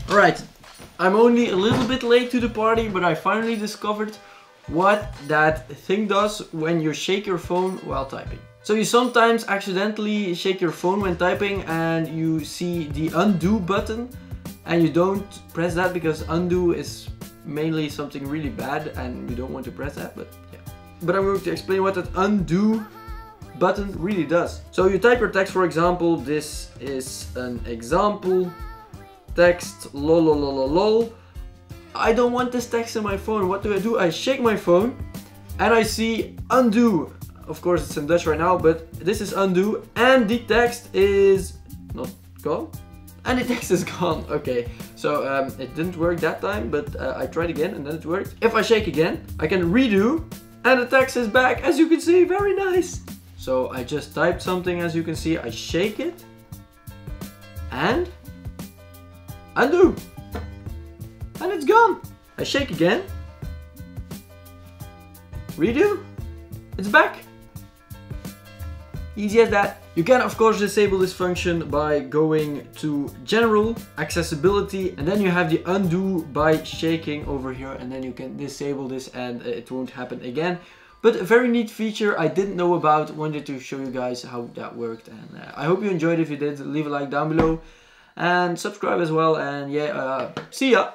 Alright, I'm only a little bit late to the party, but I finally discovered what that thing does when you shake your phone while typing. So you sometimes accidentally shake your phone when typing and you see the undo button and you don't press that because undo is mainly something really bad and you don't want to press that, but yeah. But I'm going to explain what that undo button really does. So you type your text, for example, this is an example text, lol lol lol lol. I don't want this text in my phone. What do? I shake my phone and I see undo. Of course it's in Dutch right now, but this is undo and the text is not gone. And the text is gone. Okay, so it didn't work that time, but I tried again and then it worked. If I shake again, I can redo and the text is back, as you can see, very nice. So I just typed something, as you can see, I shake it and undo. And it's gone. I shake again, redo, it's back. Easy as that. You can of course disable this function by going to General, Accessibility, and then you have the undo by shaking over here, and then you can disable this and it won't happen again. But a very neat feature I didn't know about, wanted to show you guys how that worked, and I hope you enjoyed. If you did, leave a like down below and subscribe as well, and yeah, see ya!